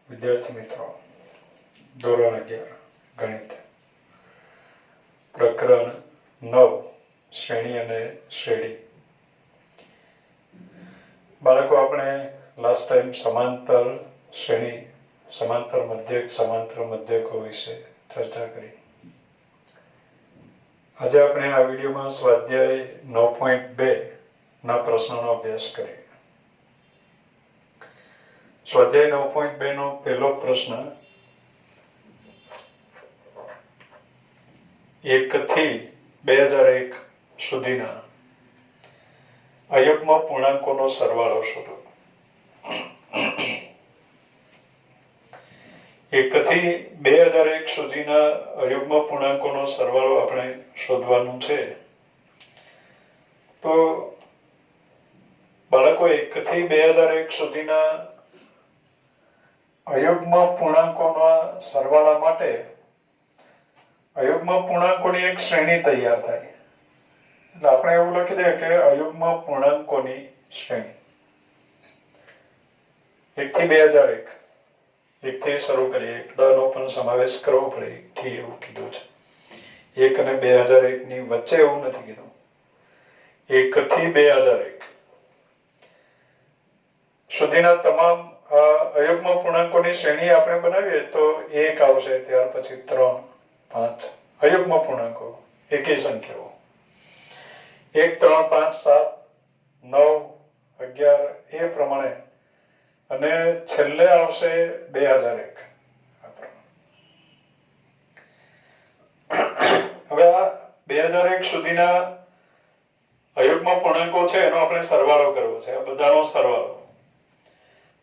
વિદ્યાર્થી મિત્રો, ધોરણ 11 ગણિત, પ્રકરણ 9 શ્રેણી અને શ્રેણી. બાળકો, આપણે લાસ્ટ ટાઈમ સમાંતર શ્રેણી, સમાંતર મધ્યકો વિશે ચર્ચા કરી. આજે આપણે આ વિડીયોમાં સ્વાધ્યાય 9.2 ના પ્રશ્નોનો અભ્યાસ કરીએ. સ્વાધ્યાય 9.2 નો પહેલો પ્રશ્ન, 1 થી 2001 સુધીના અયુગ્મ પૂર્ણાંકોનો સરવાળો શોધો. 1 થી 2001 સુધીના અયુગ્મ પૂર્ણાંકોનો સરવાળો આપણે શોધવાનું છે. તો બાળકો, 1 થી 2001 સુધીના અયુગ્મ પૂર્ણાંકોના સરવાળા માટે અયુગ્મ પૂર્ણાંકોની એક શ્રેણી તૈયાર થાય. એટલે આપણે એવું લખી દઈએ કે અયુગ્મ પૂર્ણાંકોની શ્રેણી 1 થી 2001. 1 થી શરૂ કરીએ. 1 નો પણ સમાવેશ કરવો પડે. 1 થી એવું કીધું છે. 1 અને 2001 ની વચ્ચે એવું નથી કીધું. 1 થી 2001 સુધીના તમામ અયુગ્મ પૂર્ણાંકોની શ્રેણી આપણે બનાવીએ તો 1 આવશે, ત્યાર પછી 3, 5 અયુગ્મ પૂર્ણાંકો, એકી સંખ્યાઓ 1, 3, 5, 7, 9, 11 એ પ્રમાણે, અને છેલ્લે આવશે 2001. હવે આ 2001 સુધીના અયુગ્મ પૂર્ણાંકો છે એનો આપણે સરવાળો કરવો છે, આ બધાનો સરવાળો.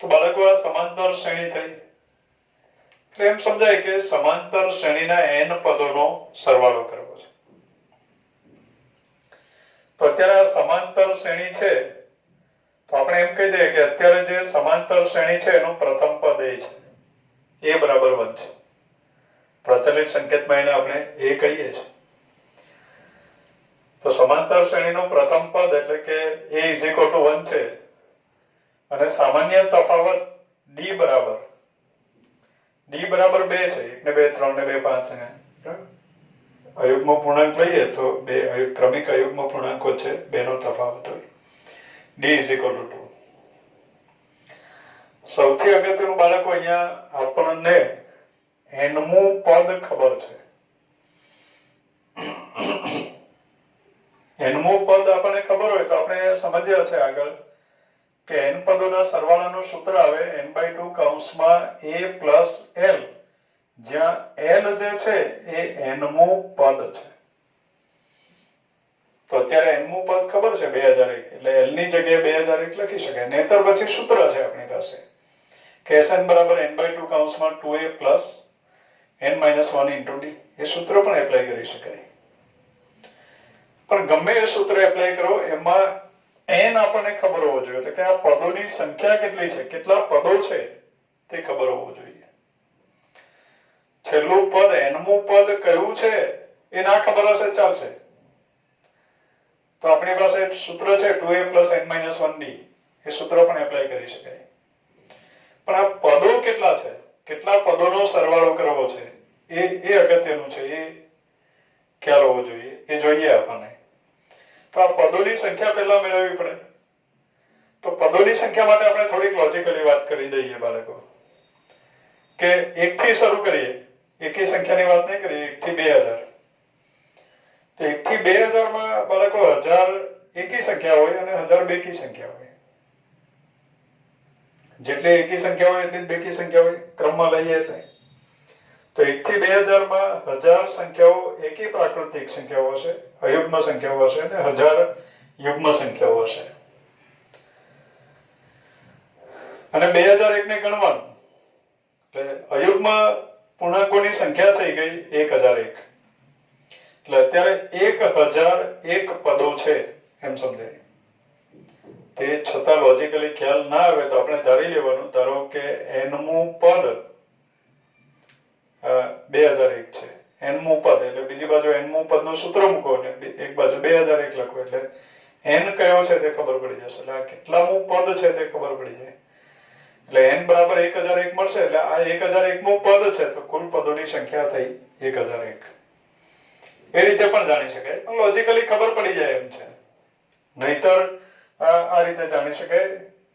તો બાળકો, આ સમાંતર શ્રેણી થઈ. એટલે એમ સમજાય કે સમાંતર શ્રેણીના n પદોનો સરવાળો કરવો છે. તો અત્યારે આ સમાંતર શ્રેણી છે, તો આપણે એમ કહી દઈએ કે અત્યારે જે સમાંતર શ્રેણી છે એનું પ્રથમ પદ a છે. a બરાબર 1 છે. પ્રચલિત સંકેતમાં એને આપણે a કહીએ છીએ. તો સમાંતર શ્રેણીનું પ્રથમ પદ એટલે કે a = 1 છે, અને સામાન્ય તફાવત d બરાબર 2 છે. 1 ને 2, 3 ને 2, 5 ને અયુગ્મ પૂર્ણાંક લઈએ તો બે ક્રમિક અયુગ્મ પૂર્ણાંકો છે, બેનો તફાવત હોય. d = 2. સૌથી અગત્યનું બાળકો, અહીંયા આપણને nમું પદ ખબર છે. nમું પદ આપણને ખબર હોય તો આપણે સમજ્યા છે આગળ કે n પદોના સરવાળાનું સૂત્ર આવે n/2 કૌંસમાં a + l, જ્યાં l જે છે એ nમું પદ છે. તો અત્યારે nમું પદ ખબર છે 2001, એટલે l ની જગ્યાએ 2001 લખી શકાય. નહીતર પછી સૂત્ર છે આપણી પાસે કે Sn = n/2 કૌંસમાં 2a + n - 1 * d. એ સૂત્ર પણ એપ્લાય કરી શકાય. પણ ગમે એ સૂત્ર એપ્લાય કરો, એમાં n આપણને ખબર હોવો જોઈએ, એટલે કે આ પદોની સંખ્યા કેટલી છે, કેટલા પદો છે તે ખબર હોવું જોઈએ. છેલ્લું પદ nમું પદ કયું છે એ ના ખબર હશે ચાલશે. તો આપણી પાસે સૂત્ર છે 2a + n - 1 d. એ સૂત્ર પણ એપ્લાય કરી શકાય. પણ આ પદો કેટલા છે, કેટલા પદોનો સરવાળો કરવો છે, એ અગત્યનું છે. એ ખ્યાલ હોવો જોઈએ. એ જોઈએ આપણને. તો આ પદોની સંખ્યા પહેલા મેળવવી પડે. તો પદોની સંખ્યા માટે આપણે થોડીક લોજિકલી વાત કરી દઈએ બાળકો, કે 1 થી શરૂ કરીએ. એકી સંખ્યાની વાત નહીં કરીએ. 1 થી 2000. તો 1 થી 2000 માં બાળકો 1000 એકી સંખ્યા હોય અને 1000 બેકી સંખ્યા હોય. જેટલી એકી સંખ્યા હોય એટલી જ બેકી સંખ્યા હોય, ક્રમમાં લઈએ એટલે. તો 1 થી 2000 માં 1000 સંખ્યાઓ એકી પ્રાકૃતિક સંખ્યાઓ હશે, અયુગ્મ સંખ્યાઓ હશે, અને 1000 યુગ્મ સંખ્યાઓ હશે. અને 2001 ને ગણવાનું એટલે અયુગ્મ પૂર્ણાંકોની સંખ્યા થઈ ગઈ 1001. એટલે અત્યારે 1001 પદો છે એમ સમજાય. તે છતાં લોજિકલી ખ્યાલ ના આવે તો આપણે ધારી લેવાનું, ધારો કે nમું પદ 2001 છે. nમું પદ એટલે બીજી બાજુ nમું પદનું સૂત્ર મૂકો અને એક બાજુ 2001 લખો, એટલે n કયો છે તે ખબર પડી જશે. એટલે આ કેટલામું પદ છે તે ખબર પડી જાય. એટલે n n બરાબર 1001 મળશે એટલે આ 1001 મો પદ છે તો કુલ પદોની સંખ્યા થઈ 1001. એ રીતે પણ જાણી શકાય, પણ લોજિકલી ખબર પડી જાય એમ છે. નહીતર આ રીતે જાણી શકાય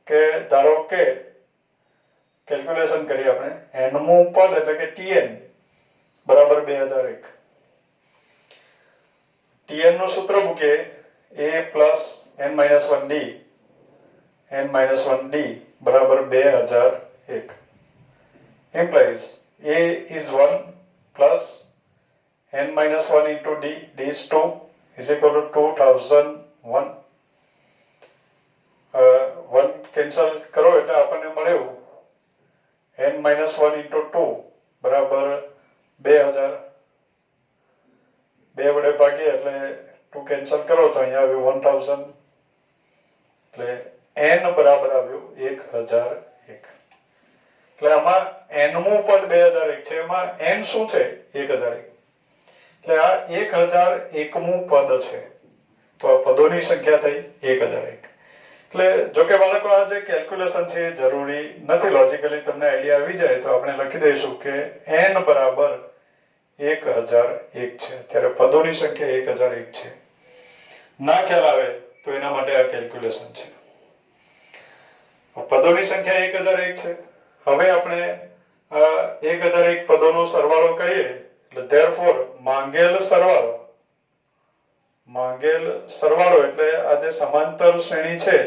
કે ધારો કે કેલ્ક્યુલેશન કરીએ આપણે, n મુ પદ એટલે કે tn બરાબર 2001. tn નું સૂત્ર મૂકીએ a plus n minus 1d n minus 1d બરાબર 2001 implies a is 1 plus n minus 1 into d, d is 2 is equal to 2001. 1 cancel કરો એટલે આપણને મળ્યું n minus 1 into 2 બરાબર 2000. 2 વડે ભાગીએ એટલે 2 કેન્સલ કરો તો અહીંયા આવ્યું 1000 એટલે n બરાબર આવ્યું 1001. એટલે આમાં n મુ પદ 2001 છે, એમાં n શું છે 1001, એટલે આ 1001 મુ પદ છે તો આ પદોની સંખ્યા થઈ 1001. એટલે જો કે બાળકો આ જે કેલ્ક્યુલેશન છે એ જરૂરી નથી, લોજિકલી તમને આઈડિયા આવી જાય તો આપણે લખી દઈશું કે n બરાબર 1001 છે, ત્યારે પદોની સંખ્યા 1001 છે. ના ખ્યાલ આવે તો એના માટે આ કેલ્ક્યુલેશન છે. પદોની સંખ્યા 1001 છે. હવે આપણે 1001 પદોનો સરવાળો કરીએ એટલે therefore માંગેલ સરવાળો એટલે આ જે સમાંતર શ્રેણી છે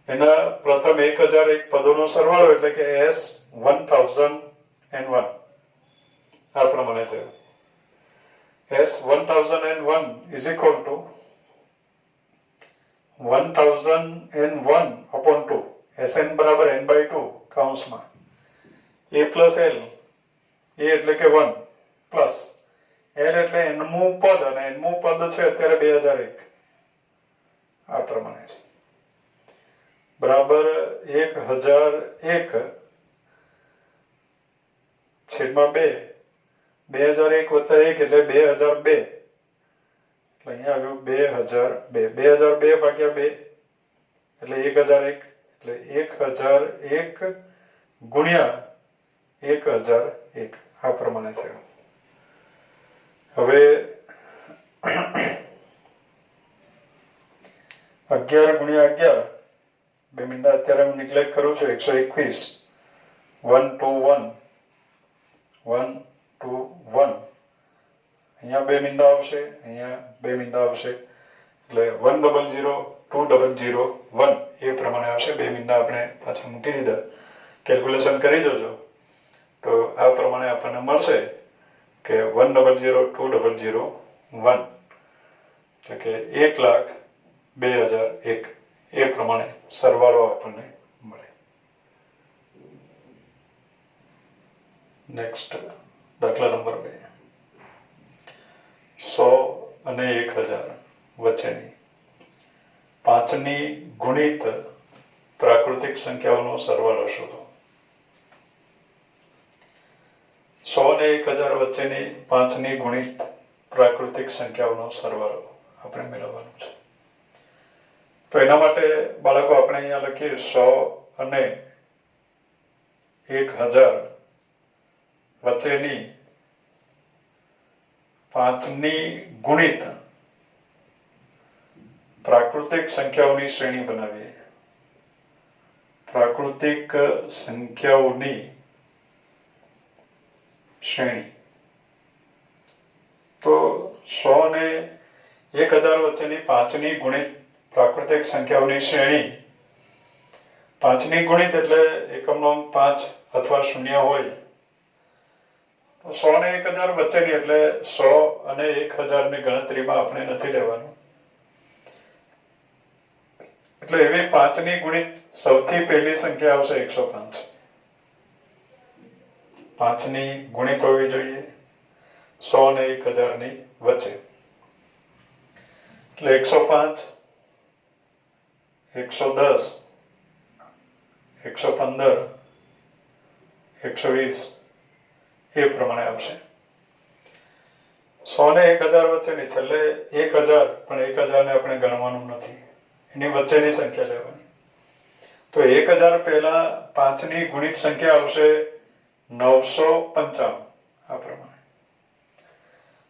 એના પ્રથમ 1001 પદોનો સરવાળો એટલે કે S1001 આ પ્રમાણે થયો. S1001 is equal to 1001 upon 2, Sn બરાબર n by 2 કૌંસમાં a plus l, a એટલે કે 1 plus l એટલે n મુ પદ, અને n મુ પદ છે અત્યારે 2001 આ પ્રમાણે છે બરાબર 1001 છેદમાં 2, 2001 વત્તા 1 એટલે 2002, એટલે અહીંયા આવ્યું 2002, 2002 ભાગ્યા 2 એટલે 1001, એટલે 1001 ગુણ્યા 1001 આ પ્રમાણે થયું. હવે 11 ગુણ્યા 11 બે મીંડા અત્યારે હું નિગ્લેક્ટ કરું છું, 121 121 121 અહીંયા બે મીંડા આવશે, અહીંયા બે મીંડા આવશે એટલે 100 2001 એ પ્રમાણે આવશે. બે મીંડા આપણે પાછા મૂકી દીધા, કેલ્ક્યુલેશન કરી જોજો તો આ પ્રમાણે આપણને મળશે કે 1002001 એટલે કે 1,02,001 એ પ્રમાણે સરવાળો આપણને મળે. નેક્સ્ટ દાખલા નંબર 2. 100 અને 1000 વચ્ચેની 5ની ગુણિત પ્રાકૃતિક સંખ્યાઓનો સરવાળો શોધો. 100 અને 1000 વચ્ચેની 5ની ગુણિત પ્રાકૃતિક સંખ્યાઓનો સરવાળો આપણે મેળવવાનો છે. તો એના માટે બાળકો આપણે અહીંયા લખીએ 100 અને 1000 વચ્ચેની 5ની ગુણિત પ્રાકૃતિક સંખ્યાઓની શ્રેણી બનાવીએ. પ્રાકૃતિક સંખ્યાઓની શ્રેણી તો 100 અને 1000 વચ્ચેની 5ની ગુણિત પ્રાકૃતિક સંખ્યાઓની શ્રેણી. 5ની ગુણિત એટલે એકમનો અંક 5 અથવા 0 હોય તો 100 અને 1000 વચ્ચેની એટલે 100 અને 1000 ની ગણતરીમાં આપણે નથી લેવાનું. એટલે એવી 5ની ગુણિત સૌથી પહેલી સંખ્યા આવશે 105. 5ની ગુણિત હોવી જોઈએ 100 અને 1000 ની વચ્ચે એટલે 105 110 115 120 એ પ્રમાણે આવશે. 100 અને 1000 વચ્ચેની છેલ્લે 1000, પણ 1000 ને આપણે ગણવાનું નથી, એની વચ્ચેની સંખ્યા લેવાની. તો 1000 પહેલા 5 ની ગુણિત સંખ્યા આવશે 995 આ પ્રમાણે.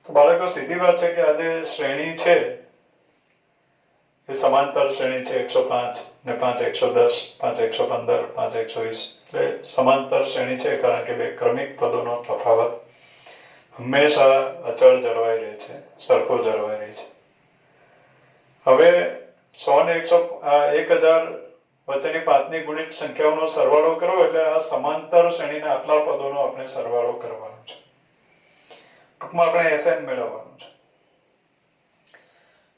તો બાળકો સીધી વાત છે કે આ જે શ્રેણી છે એ સમાંતર શ્રેણી છે. 105 ને 5 110 5 115 5 120 એટલે સમાંતર શ્રેણી છે, કારણ કે બે ક્રમિક પદોનો તફાવત હંમેશા અચળ જળવાઈ રહે છે, સરખો જળવાઈ રહે છે. હવે 100 ને 1000 વચ્ચેની 5 ની ગુણિત સંખ્યાઓનો સરવાળો કરો એટલે આ સમાંતર શ્રેણીના આટલા પદોનો આપણે સરવાળો કરવાનો છે. ટૂંકમાં આપણે SN મેળવવાનું છે.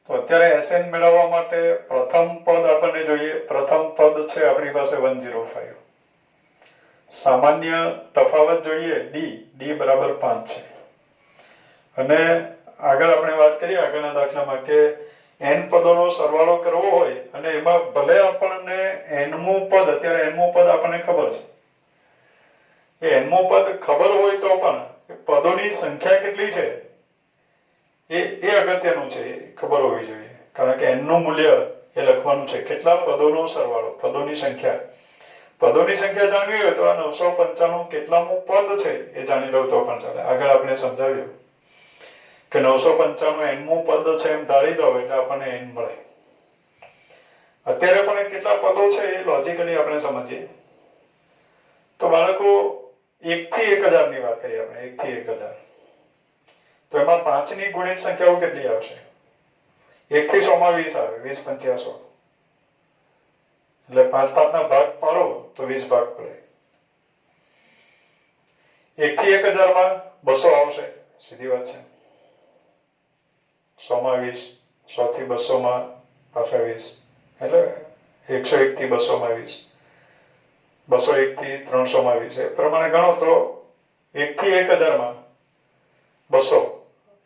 તો અત્યારે SN મેળવવા માટે પ્રથમ પદ આપણને જોઈએ. પ્રથમ પદ છે આપણી પાસે 105. સામાન્ય તફાવત જોઈએ d બરાબર 5 છે. અને આગળ આપણે વાત કરીએ આગળના દાખલામાં કે n પદોનો સરવાળો કરવો હોય અને એમાં ભલે આપણને nમું પદ, અત્યારે nમું પદ આપણને ખબર છે, એ nમું પદ ખબર હોય તો પણ પદોની સંખ્યા કેટલી છે એ અગત્યનું છે, એ ખબર હોવી જોઈએ. કારણ કે n નું મૂલ્ય એ લખવાનું છે. કેટલા પદોનો સરવાળો, પદોની સંખ્યા. પદોની સંખ્યા જાણવી હોય તો આ 995 કેટલામું પદ છે એ જાણી લો તો પણ ચાલે. આગળ આપણે સમજાવ્યું કે 995 nમું પદ છે એમ ધારી લો એટલે આપણને n મળે. અત્યારે પણ કેટલા પદો છે એ લોજિકલી આપણે સમજીએ. તો બાળકો 1 થી 1000 ની વાત કરીએ આપણે. 1 થી 1000 તો એમાં 5 ની ગુણિત સંખ્યાઓ કેટલી આવશે? 1 થી 100 માં 20 આવે. 20 5 100 એટલે 5 5 ના ભાગ પાડો તો 20 ભાગ પડે. 1 થી 1000 માં 200 આવશે. સીધી વાત છે. 100 માં 20, 100 થી 200 માં પાછા 20 એટલે 101 થી 200 માં 20, 201 થી 300 માં 20. એ પ્રમાણે ગણો તો 1 થી 1000 માં 200.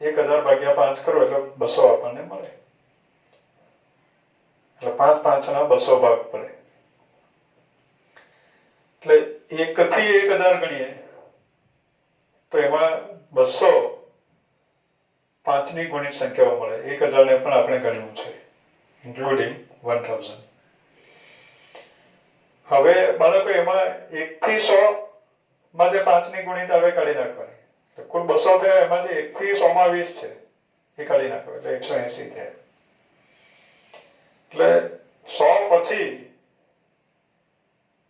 1000 ભાગ્યા 5 કરો એટલે 200 આપણને મળે. એટલે 5 5 ના 200 ભાગ પડે. એટલે 1 થી 1000 ગણીએ તો એમાં 200 5 ની ગુણિત સંખ્યાઓ મળે. 1000 ને પણ આપણે ગણ્યું છે, ઇન્ક્લુડિંગ 1000. હવે બાળકો એમાં 1 થી 100 માં જે 5 ની ગુણિત આવે કાઢી નાખવાની. કુલ 200 થયા, એમાંથી 1 થી 100 માં 20 છે એ કાઢી નાખો એટલે 180 થયા. એટલે 100 પછી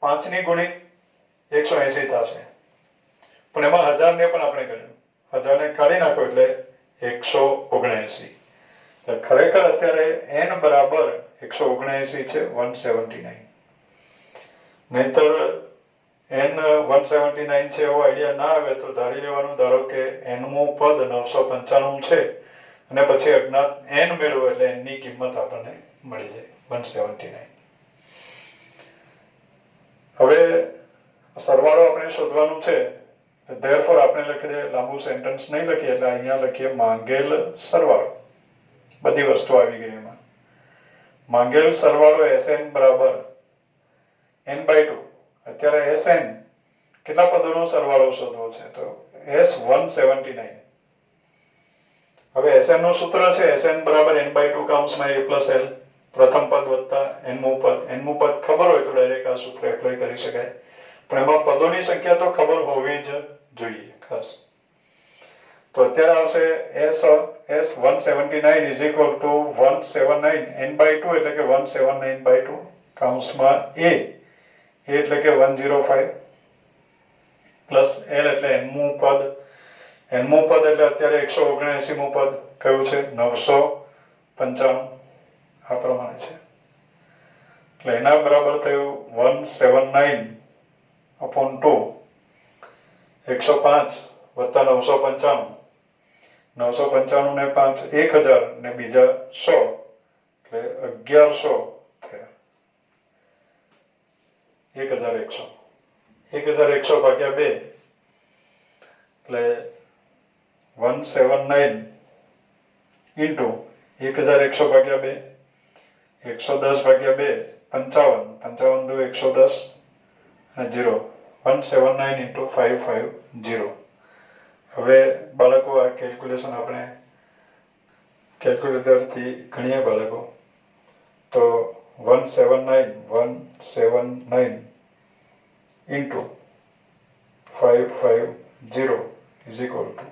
5 ની ગુણિત 180 થશે. પણ એમાં 1000 ને પણ આપણે ગણ્યું. 1000 ને કાઢી નાખો એટલે 179. એટલે ખરેખર અત્યારે n બરાબર 179 છે, 179. નહીતર n 179 છે એવો આઈડિયા ના આવે તો ધારી લેવાનું, ધારો કે nમું પદ 995 છે અને પછી અજ્ઞાત n મેળવો એટલે n ની કિંમત આપણને મળી જાય 179. હવે સરવાળો આપણે શોધવાનું છે. therefore આપણે લખી દે, લાંબુ સેન્ટેન્સ નહીં લખીએ એટલે અહીંયા લખીએ માંગેલ સરવાળો. બધી વસ્તુ આવી ગઈ એમાં. માંગેલ સરવાળો SN બરાબર n/2. અત્યારે SN કેટલા પદોનો સરવાળો શોધવો છે તો S179. હવે SN નું સૂત્ર છે SN બરાબર n/2 કૌંસમાં a + l. પ્રથમ પદ વત્તા nમું પદ. nમું પદ ખબર હોય તો ડાયરેક્ટ આ સૂત્ર એપ્લાય કરી શકાય, પણ એમાં પદોની સંખ્યા તો ખબર હોવી જ જોઈએ ખાસ. તો અત્યારે આવશે S179 is equal to 179 n/2 એટલે કે 179/2 કૌંસમાં a એટલે કે 105 પ્લસ l એટલે nમું પદ. nમું પદ એટલે અત્યારે 179મું પદ કયું છે? 995 આ પ્રમાણે છે. એટલે એના બરાબર થયું 179/2. 105 વત્તા 995. 995 ને 5 1000 ને બીજા 100 એટલે 1100 થયા. 1100. 1100 ભાગ્યા 2 એટલે 179 into 1100 ભાગ્યા 2 110 ભાગ્યા 2 55. 55 દુ 110 અને 0. 179 into 550. હવે બાળકો આ કેલ્ક્યુલેશન આપણે કેલ્ક્યુલેટરથી ગણીએ બાળકો તો 179 into 550 is equal to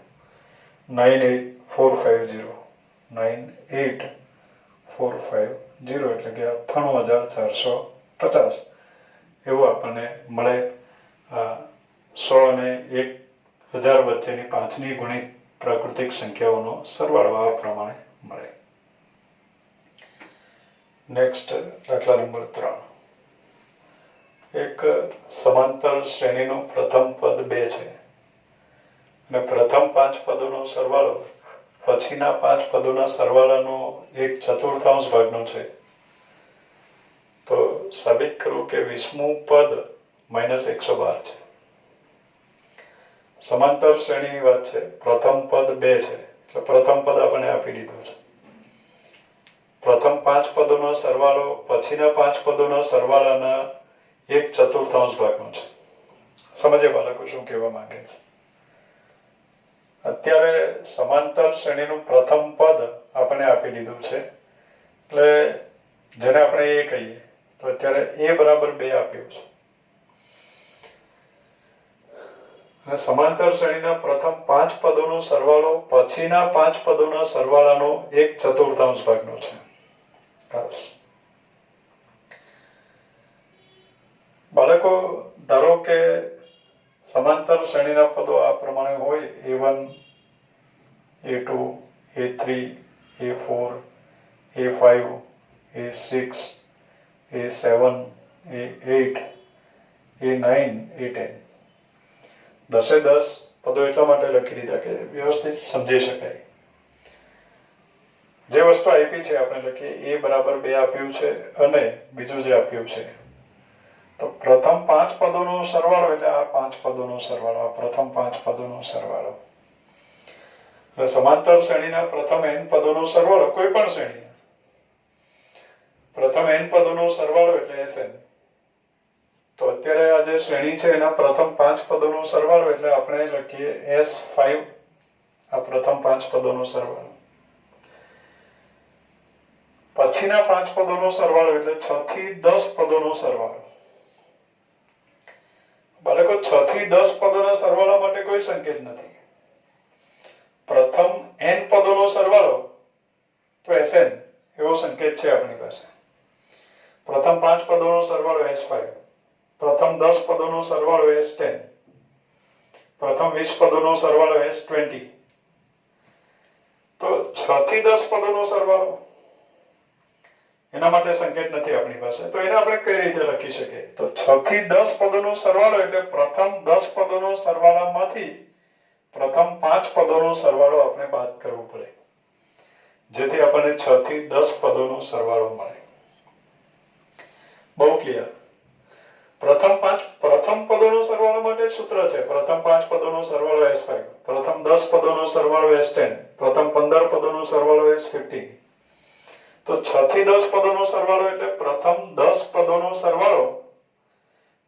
98450 એટલે કે 98450 એવું આપણને મળે 100 અને 1000 વચ્ચેની પાંચની ગુણિત પ્રાકૃતિક સંખ્યાઓનો સરવાળો આ પ્રમાણે મળે. નેક્સ્ટ દાખલા નંબર 3. એક સમાંતર શ્રેણીનું પ્રથમ પદ 2 છે અને પ્રથમ 5 પદોનો સરવાળો પછીના 5 પદોના સરવાળાનો 1/4 ભાગનો છે. તો સાબિત કરું કે 20મું પદ -112 છે. સમાંતર શ્રેણીની વાત છે. પ્રથમ પદ 2 છે એટલે પ્રથમ પદ આપણને આપી દીધું છે. પ્રથમ 5 પદોનો સરવાળો પછીના 5 પદોના સરવાળાના 1/4 ભાગનો છે. સમજે બાળકો શું કહેવા માંગે છે? અત્યારે સમાંતર શ્રેણીનું પ્રથમ પદ આપણને આપી દીધું છે એટલે જેને આપણે એ કહીએ તો અત્યારે a બરાબર 2 આપ્યું છે અને સમાંતર શ્રેણીના પ્રથમ 5 પદોનો સરવાળો પછીના 5 પદોના સરવાળાનો 1/4 ભાગનો છે. બસ બાળકો ધારો કે સમાંતર શ્રેણીના પદો આ પ્રમાણે હોય a1 a2 a3 a4 a5 a6 a7 a8 a9 a10 10 પદો એટલા માટે લખી દીધા કે વ્યવસ્થિત સમજી શકાય. જે વસ્તુ આપી છે આપણે લખીએ a બરાબર 2 આપ્યું છે અને બીજું જે આપ્યું છે તો પ્રથમ 5 પદોનો સરવાળો એટલે આ 5 પદોનો સરવાળો, આ પ્રથમ 5 પદોનો સરવાળો. એટલે સમાંતર શ્રેણીના પ્રથમ n પદોનો સરવાળો કોઈ પણ શ્રેણીના પ્રથમ n પદોનો સરવાળો એટલે Sn. તો અત્યારે આ જે શ્રેણી છે એના પ્રથમ 5 પદોનો સરવાળો એટલે આપણે લખીએ S5 આ પ્રથમ 5 પદોનો સરવાળો. પછીના 5 પદોનો સરવાળો એટલે 6 થી 10 પદોનો સરવાળો. બાળકો 6 થી 10 પદોના સરવાળા માટે કોઈ સંકેત નથી. પ્રથમ n પદોનો સરવાળો તો Sn એવો સંકેત છે આપણી પાસે. પ્રથમ 5 પદોનો સરવાળો S5, પ્રથમ 10 પદોનો સરવાળો S10, પ્રથમ 20 પદોનો સરવાળો S20. તો 6 થી 10 પદોનો સરવાળો એના માટે સંકેત નથી આપણી પાસે. તો એને આપણે કઈ રીતે લખી શકીએ? તો 6 થી 10 પદોનો સરવાળો એટલે પ્રથમ 10 પદોનો સરવાળામાંથી પ્રથમ 5 પદોનો સરવાળો આપણે બાદ કરવો પડે જેથી આપણને 6 થી 10 પદોનો સરવાળો મળે. બહુ ક્લિયર. પ્રથમ પદોનો સરવાળો માટે સૂત્ર છે. પ્રથમ 5 પદોનો સરવાળો S5, પ્રથમ 10 પદોનો સરવાળો S10, પ્રથમ 15 પદોનો સરવાળો S15. તો 6 થી 10 પદોનો સરવાળો એટલે પ્રથમ 10 પદોનો સરવાળો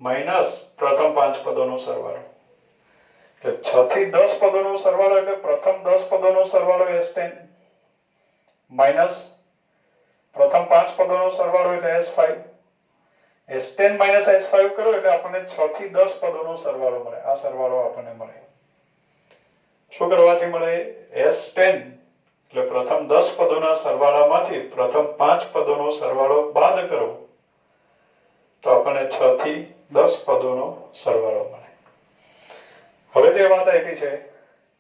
માઈનસ પ્રથમ 5 પદોનો સરવાળો. એટલે 6 થી 10 પદોનો સરવાળો એટલે પ્રથમ 10 પદોનો સરવાળો S10 માઈનસ પ્રથમ 5 પદોનો સરવાળો એટલે S5. S10 માઈનસ S5 કરો એટલે આપણને 6 થી 10 પદોનો સરવાળો મળે. આ સરવાળો આપણને મળે. શું કરવાથી મળે? S10 એટલે પ્રથમ 10 પદોના સરવાળામાંથી પ્રથમ 5 પદોનો સરવાળો બાદ કરો તો આપણને 6 થી 10 પદોનો સરવાળો મળે. હવે જે વાત આપી છે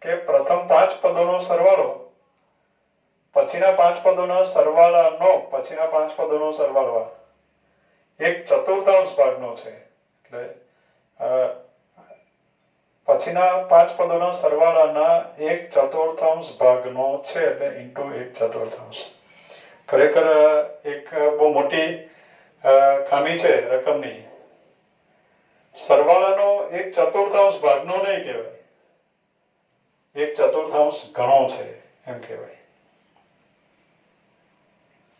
કે પ્રથમ 5 પદોનો સરવાળો પછીના 5 પદોના સરવાળાનો પછીના 5 પદોનો સરવાળો 1/4 ભાગનો છે. એટલે પછીના 5 પદોના સરવાળાના 1/4 ભાગનો છે એટલે ઇન્ટુ 1/4. ખરેખર એક બહુ મોટી ખામી છે રકમની. સરવાળાનો 1/4 ભાગનો નહીં કહેવાય, 1/4 ગણો છે એમ કહેવાય.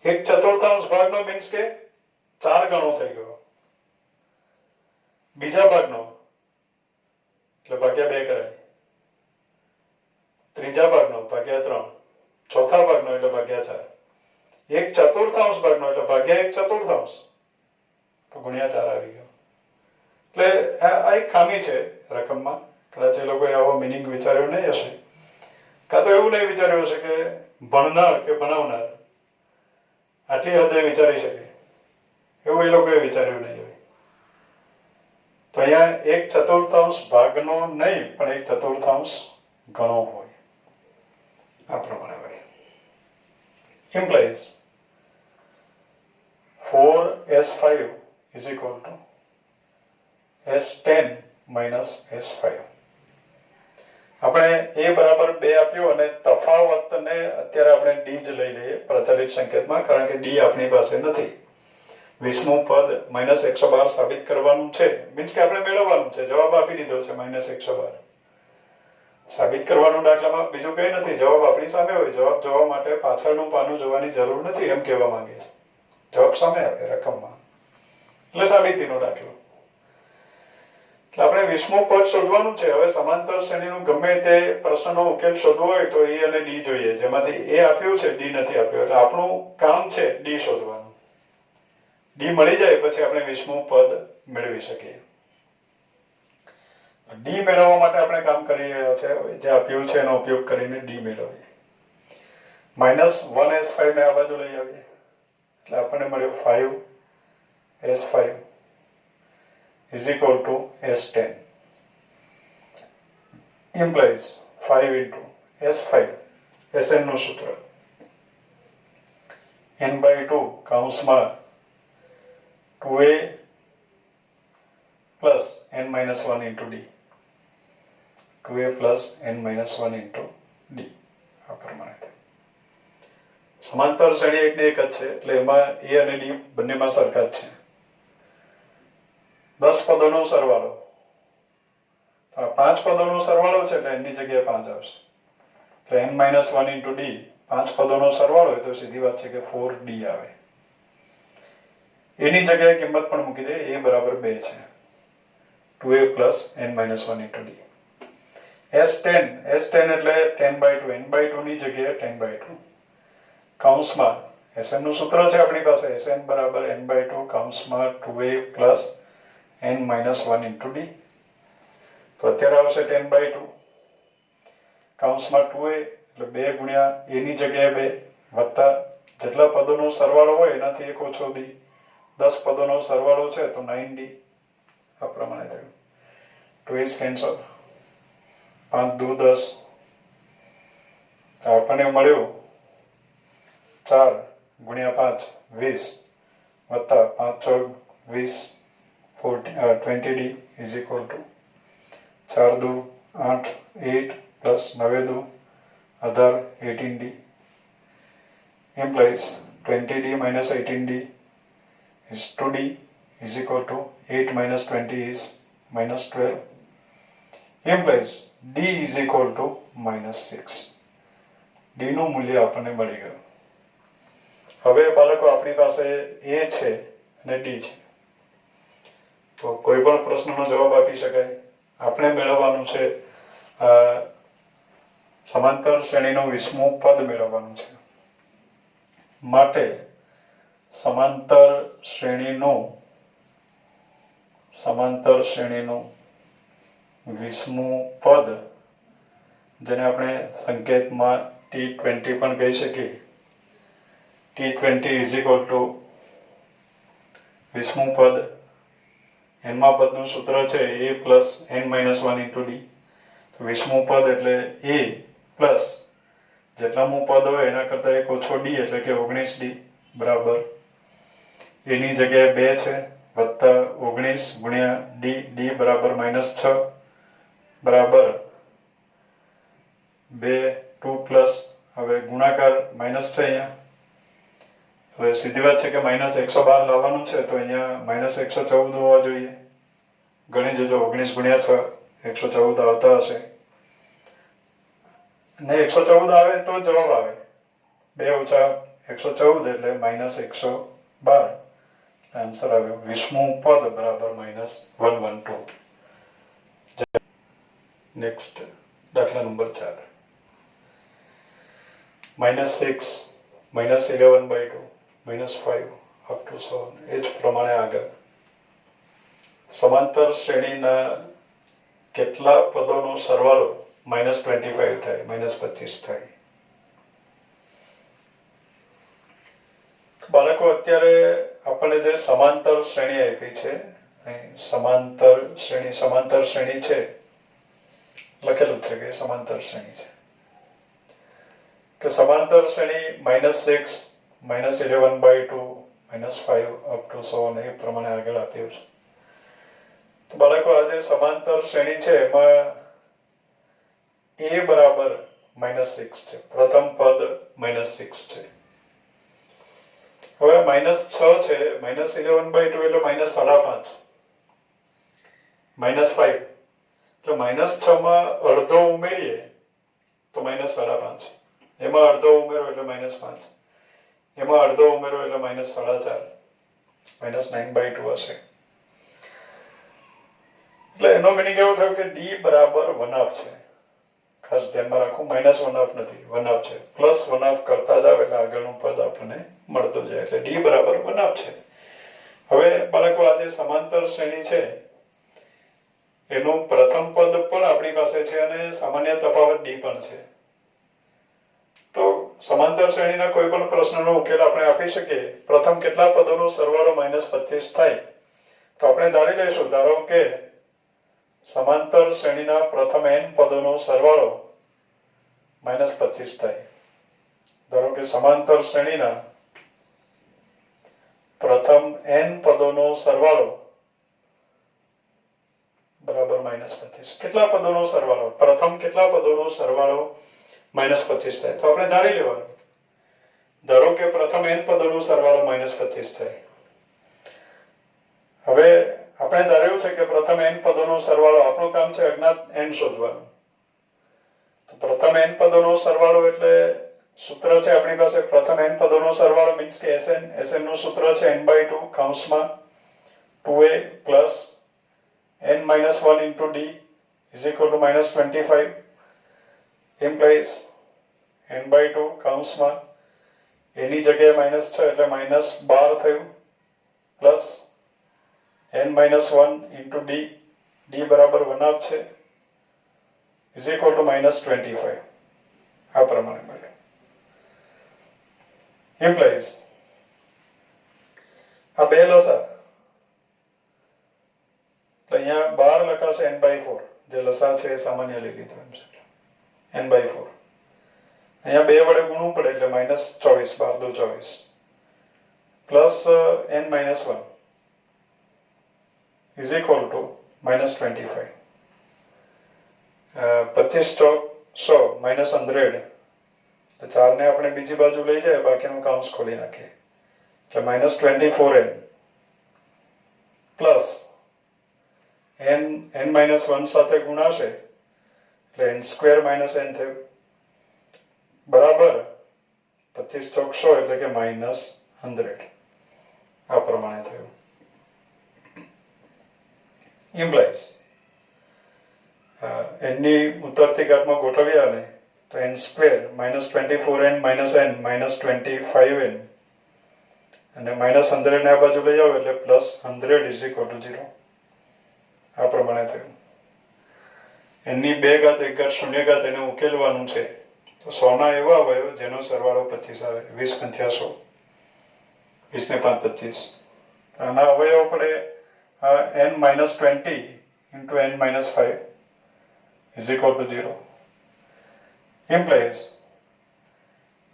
1/4 ભાગનો મીન્સ કે 4 ગણો થઈ ગયો. બીજા ભાગનો એટલે ભાગ્યા 2 કરાય, ત્રીજા ભાગનો ભાગ્યા 3, ચોથા ભાગનો એટલે ભાગ્યા 4, 1/4 ભાગનો એટલે ભાગ્યા 1 1 ચતુર્થાંશ તો ગુણ્યા 4 આવી ગયો. એટલે આ એક ખામી છે રકમમાં. કદાચ એ લોકોએ આવો મિનિંગ વિચાર્યો નહીં હશે, કાં તો એવું નહીં વિચાર્યું હશે કે ભણનાર કે બનાવનાર આટલી હદે વિચારી શકે, એવું એ લોકોએ વિચાર્યું નહીં હોય. તો અહીંયા 1 ચતુર્થાંશ ભાગનો નહીં પણ 1 ચતુર્થાંશ ગણો હોય, આ પ્રમાણે હોય. implies 4s5 is equal to s10 minus s5. આપણે a બરાબર 2 આપ્યું અને તફાવતને અત્યારે આપણે d જ લઈ લઈએ પ્રચલિત સંકેતમાં, કારણ કે d આપણી પાસે નથી. 20મું પદ -112 સાબિત કરવાનું છે, મીન્સ કે આપણે મેળવવાનું છે. જવાબ આપી દીધો છે -112. સાબિત કરવાનું દાખલામાં બીજું કંઈ નથી, જવાબ આપણી સામે હોય. જવાબ જોવા માટે પાછળનું પાનું જોવાની જરૂર નથી, એમ કહેવા માંગે છે. જવાબ સામે આવે રકમમાં, એટલે સાબિતીનો દાખલો. એટલે આપણે 20મું પદ શોધવાનું છે. હવે સમાંતર શ્રેણીનું ગમે તે પ્રશ્નનો ઉકેલ શોધવો હોય તો એ અને ડી જોઈએ, જેમાંથી એ આપ્યું છે, ડી નથી આપ્યું. એટલે આપણું કામ છે ડી શોધવાનું. ડી મળી જાય પછી આપણે 20મું પદ મેળવી શકીએ. ડી મેળવવા માટે આપણે કામ કરી રહ્યા છે, જે આપ્યું છે એનો ઉપયોગ કરીને ડી મેળવીએ. -1s5 ને આ બાજુ લઈ આવીએ એટલે આપણને મળ્યું 5s5 is equal to s10. implies 5 into s5, sn નું સૂત્ર n/2 કૌંસમાં 2a plus n-1 into d, 2a plus n-1 into d. આ પ્રમાણે થાય. સમાંતર શ્રેણી એકને એક જ છે એટલે એમાં a અને d બંનેમાં સરખા જ છે. 10 પદોનો સરવાળો, 5 પદોનો સરવાળો છે એટલે n ની જગ્યાએ 5 આવશે. એટલે n-1 into d 5 પદોનો સરવાળો હોય તો સીધી વાત છે કે 4d આવે. એની જગ્યાએ કિંમત પણ મૂકી દે, a બરાબર 2 છે, 2a plus n-1 into d. s10 એટલે 10/2, n/2 ની જગ્યાએ 10/2 કૌંસમાં sn નું સૂત્ર છે આપણી પાસે, sn બરાબર n/2 કૌંસમાં 2a plus n-1 into d. તો અત્યારે આવશે 10/2 કૌંસમાં 2a એટલે 2 ગુણ્યા a ની જગ્યાએ 2 વત્તા જેટલા પદોનો સરવાળો હોય એનાથી એક ઓછો d, 10 પદોનો સરવાળો છે તો 9d. આ પ્રમાણે થયું. 2 is cancel, 5 દુ 10. આપણને મળ્યું 4 ગુણ્યા 5 20 વત્તા 5 ચોક 20 20d is equal to 4 દુ 8 8 plus 9 દુ 18 18d. implies 20d minus 18d is 2d is equal to 8 minus 20 is minus 12. implies d is equal to -6. d નું મૂલ્ય આપણને મળી ગયું. હવે બાળકો આપણી પાસે a છે અને d છે, તો કોઈ પણ પ્રશ્નનો જવાબ આપી શકાય. આપણે મેળવવાનું છે સમાંતર શ્રેણીનું 20મું પદ મેળવવાનું છે. માટે સમાંતર શ્રેણીનું 20મું પદ, જેને આપણે સંકેતમાં t20 પણ કહી શકીએ. t20 is equal to 20મું પદ, nમા પદનું સૂત્ર છે a plus n-1 into d. તો 20મું પદ એટલે a પ્લસ જેટલામું પદ હોય એના કરતા એક ઓછો d એટલે કે 19d બરાબર a ની જગ્યાએ 2 છે વત્તા 19 ગુણ્યા d, d બરાબર -6 બરાબર 2 2 પ્લસ, હવે ગુણાકાર માઇનસ છે અહીંયા. હવે સીધી વાત છે કે -112 લાવવાનું છે તો અહીંયા -114 હોવા જોઈએ. ગણી જોજો, 19 ગુણ્યા 6 114 આવતા હશે ને 114 આવે તો જવાબ આવે. 2 ઓછા 114 એટલે -112. આન્સર આવ્યો 20મું પદ બરાબર -112. નેક્સ્ટ દાખલા નંબર 4. -6 -11/2 -5 અપ ટુ 7 એ જ પ્રમાણે આગળ સમાંતર શ્રેણીના કેટલા પદોનો સરવાળો -25 થાય, -25 થાય. બાળકો અત્યારે આપણને જે સમાંતર શ્રેણી આપી છે, અહીં સમાંતર શ્રેણી છે લખેલું છે કે સમાંતર શ્રેણી છે કે સમાંતર શ્રેણી -6, -11/2, -5 અપ ટુ 7 એ પ્રમાણે આગળ આપ્યું છે. તો બાળકો આ જે સમાંતર શ્રેણી છે એમાં a બરાબર -6 છે, પ્રથમ પદ -6 છે. હવે -6 છે, -11/2 એટલે -5.5, -5 એટલે -6 માં અડધો ઉમેરીએ તો -5.5, એમાં અડધો ઉમેરો એટલે -5, એમાં અડધો ઉમેરો એટલે -4.5, -9/2 હશે. એટલે એનો મિનિંગ એવો થયો કે d બરાબર 1/2 છે. ખાસ ધ્યાનમાં રાખો, -1/2 નથી, 1/2 છે. +1/2 કરતા જાવ એટલે આગળનું પદ આપણને મળતું જાય, એટલે d બરાબર 1/2 છે. હવે બાળકો આ જે સમાંતર શ્રેણી છે એનું પ્રથમ પદ પણ આપણી પાસે છે અને સામાન્ય તફાવત d પણ છે. તો સમાંતર શ્રેણીના કોઈ પણ પ્રશ્નનો ઉકેલ આપણે આપી શકીએ. પ્રથમ કેટલા પદોનો સરવાળો -25 થાય, તો આપણે ધારી લઈશું, ધારો કે સમાંતર શ્રેણીના પ્રથમ n પદોનો સરવાળો -25 થાય. ધારો કે સમાંતર શ્રેણીના પ્રથમ n પદોનો સરવાળો બરાબર -25. કેટલા પદોનો સરવાળો? પ્રથમ કેટલા પદોનો સરવાળો -25 થાય? તો આપણે ધારી લેવાનું, ધારો કે પ્રથમ n પદોનો સરવાળો -25 થાય. હવે આપણે ધાર્યું છે કે પ્રથમ n પદોનો સરવાળો, આપણું કામ છે અજ્ઞાત n શોધવાનું. તો પ્રથમ n પદોનો સરવાળો એટલે સૂત્ર છે આપણી પાસે, પ્રથમ n પદોનો સરવાળો મીન્સ કે Sn નું સૂત્ર છે n/2 કૌંસમાં 2a plus n-1 into d is equal to -25 implies n/2 કૌંસમાં એની જગ્યાએ -6 એટલે -12 થયું plus n-1 into d, d બરાબર 1/2 છે, is equal to -25. આ પ્રમાણે મળે. implies આ બે લસા, એટલે અહીંયા 12 લખાશે n/4, જે લસા છે એ સામાન્ય લઈ લીધો એમ છે, n/4. અહીંયા 2 વડે ગુણવું પડે એટલે -24, 12 દુ 24 plus n-1 is equal to -25. 25 ચોક 100 -100, એટલે 4 ને આપણે બીજી બાજુ લઈ જાય, બાકીનું કૌંસ ખોલી નાખીએ એટલે -24n પ્લસ n-1 સાથે ગુણાશે એટલે n² - n થયું બરાબર 25 ચોક 100 એટલે કે -100. આ પ્રમાણે થયું. implies એની ઉત્તરથી ઘાતમાં ગોઠવ્યા ને તો n² -24n - n -25n અને -100 ને આ બાજુ લઈ આવો એટલે +100 is equal to 0. આ પ્રમાણે થયું. એની 2 ઘાત 1 ઘાત 0 ઘાત એને ઉકેલવાનું છે. તો 100 ના એવા અવયવ જેનો સરવાળો 25 આવે, 20 × 100, 20 ને 5 25. આના અવયવ પડે n-20 into n-5 is equal to 0. implies